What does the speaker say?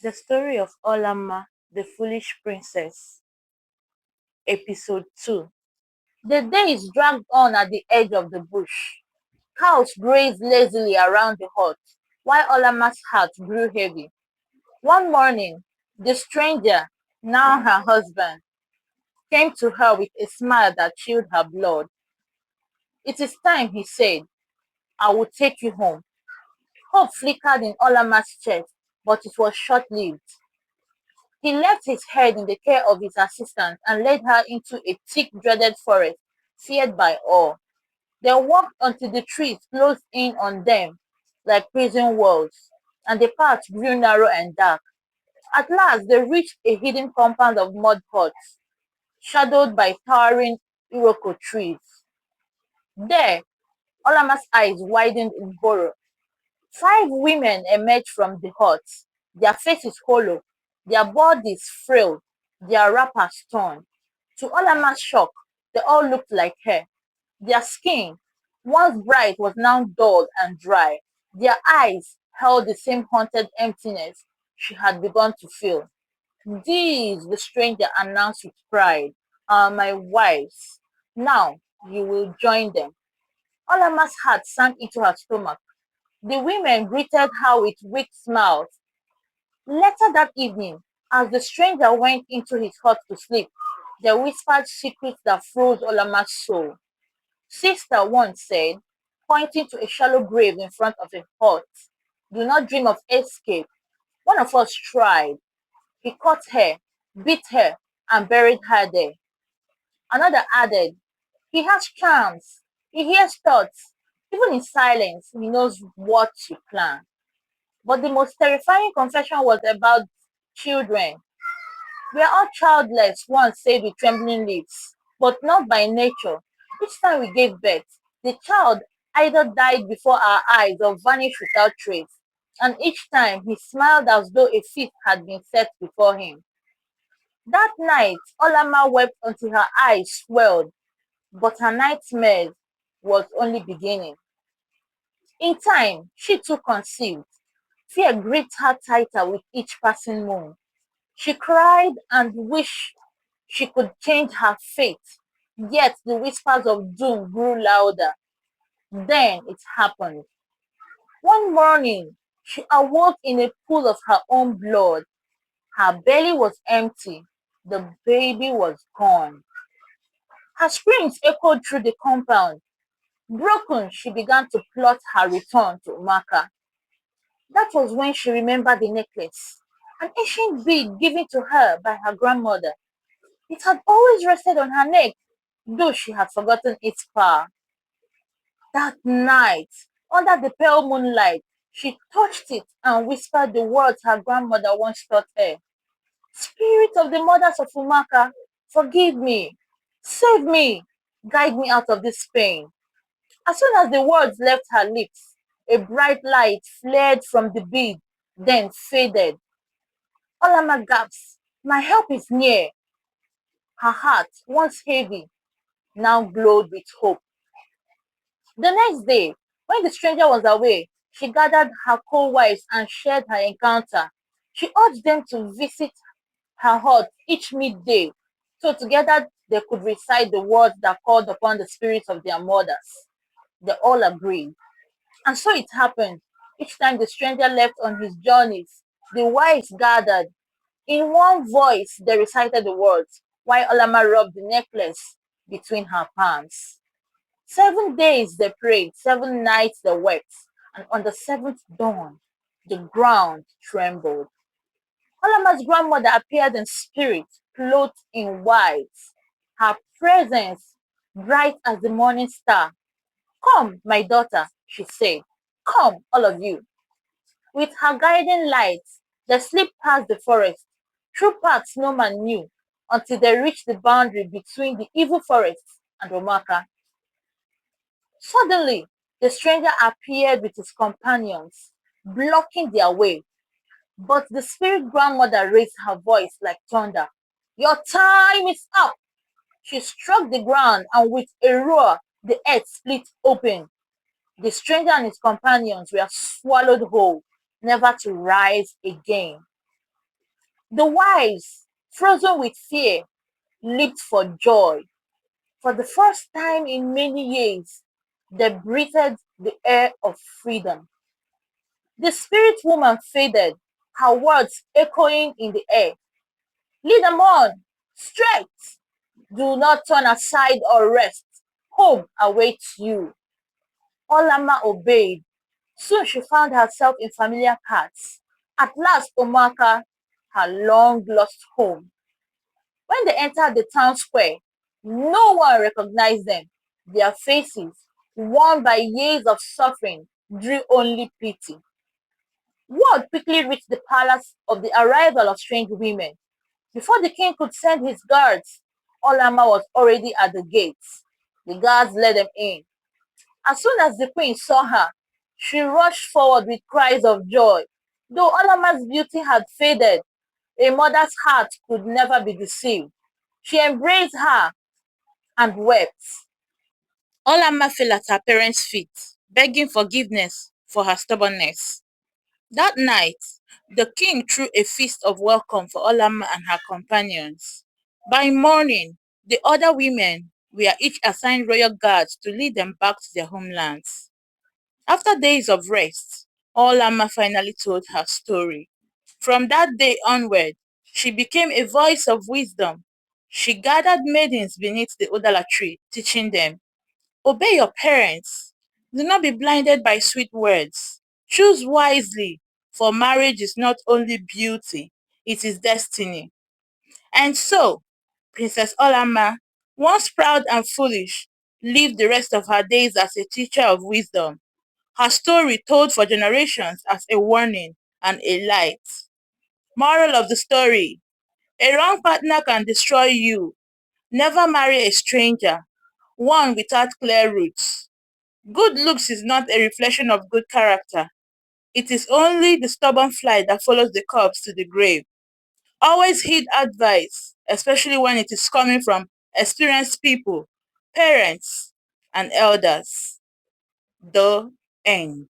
The Story of Olanma, the Foolish Princess, Episode 2. The days dragged on at the edge of the bush. Cows grazed lazily around the hut, while Olama's heart grew heavy. One morning, the stranger, now her husband, came to her with a smile that chilled her blood. "It is time," he said. "I will take you home." Hope flickered in Olama's chest, but it was short-lived. He left his head in the care of his assistant and led her into a thick, dreaded forest, feared by all. They walked until the trees closed in on them like prison walls, and the path grew narrow and dark. At last they reached a hidden compound of mud huts, shadowed by towering iroko trees. There, Olama's eyes widened in horror. 5 women emerged from the huts, their faces hollow, their bodies frail, their wrappers torn. To Olama's shock, they all looked like her. Their skin, once bright, was now dull and dry. Their eyes held the same haunted emptiness she had begun to feel. "These," the stranger announced with pride, "are my wives. Now you will join them." Olama's heart sank into her stomach. The women greeted her with weak smiles. Later that evening, as the stranger went into his hut to sleep, they whispered secrets that froze Olama's soul. "Sister," one said, pointing to a shallow grave in front of the hut, "do not dream of escape. One of us tried. He caught her, beat her, and buried her there." Another added, "He has charms. He hears thoughts. Even in silence, he knows what you plan." But the most terrifying confession was about children. "We are all childless," one said with trembling lips, "but not by nature. Each time we gave birth, the child either died before our eyes or vanished without trace. And each time he smiled as though a feast had been set before him." That night, Olama wept until her eyes swelled, but her nightmare was only beginning. In time, she too conceived. Fear gripped her tighter with each passing moon. She cried and wished she could change her fate, yet the whispers of doom grew louder. Then it happened. One morning, she awoke in a pool of her own blood. Her belly was empty. The baby was gone. Her screams echoed through the compound. Broken, she began to plot her return to Umuaka. That was when she remembered the necklace, an ancient bead given to her by her grandmother. It had always rested on her neck, though she had forgotten its power. That night, under the pale moonlight, she touched it and whispered the words her grandmother once taught her. "Spirit of the mothers of Umaka, forgive me, save me, guide me out of this pain." As soon as the words left her lips, a bright light flared from the bead, then faded. Olama gasped, "My help is near." Her heart, once heavy, now glowed with hope. The next day, when the stranger was away, she gathered her co-wives and shared her encounter. She urged them to visit her hut each midday, so together they could recite the words that called upon the spirits of their mothers. They all agreed. And so it happened. Each time the stranger left on his journeys, the wives gathered. In one voice, they recited the words, while Olama rubbed the necklace between her palms. 7 days they prayed, 7 nights they wept, and on the seventh dawn, the ground trembled. Olama's grandmother appeared in spirit, clothed in white, her presence bright as the morning star. "Come, my daughter," she said. "Come, all of you." With her guiding light, they slipped past the forest, through paths no man knew, until they reached the boundary between the evil forest and Omaka. Suddenly, the stranger appeared with his companions, blocking their way. But the spirit grandmother raised her voice like thunder. "Your time is up!" She struck the ground, and with a roar, the earth split open. The stranger and his companions were swallowed whole, never to rise again. The wives, frozen with fear, leaped for joy. For the first time in many years, they breathed the air of freedom. The spirit woman faded, her words echoing in the air. Lead them on, straight. Do not turn aside or rest. Home awaits you. Olanma obeyed. Soon she found herself in familiar paths. At last, Umuaka, her long lost home. When they entered the town square, no one recognized them. Their faces, worn by years of suffering, drew only pity. Word quickly reached the palace of the arrival of strange women. Before the king could send his guards, Olanma was already at the gates. The guards let them in. As soon as the queen saw her, she rushed forward with cries of joy. Though Olanma's beauty had faded, a mother's heart could never be deceived. She embraced her and wept. Olanma fell at her parents' feet, begging forgiveness for her stubbornness. That night, the king threw a feast of welcome for Olanma and her companions. By morning, the other women were each assigned royal guards to lead them back to their homelands. After days of rest, Olanma finally told her story. From that day onward, she became a voice of wisdom. She gathered maidens beneath the Odala tree, teaching them, obey your parents. Do not be blinded by sweet words. Choose wisely, for marriage is not only beauty, it is destiny. And so, Princess Olanma, once proud and foolish, lived the rest of her days as a teacher of wisdom. Her story told for generations as a warning and a light. Moral of the story: a wrong partner can destroy you. Never marry a stranger, one without clear roots. Good looks is not a reflection of good character. It is only the stubborn fly that follows the corpse to the grave. Always heed advice, especially when it is coming from experienced people, parents, and elders. The end.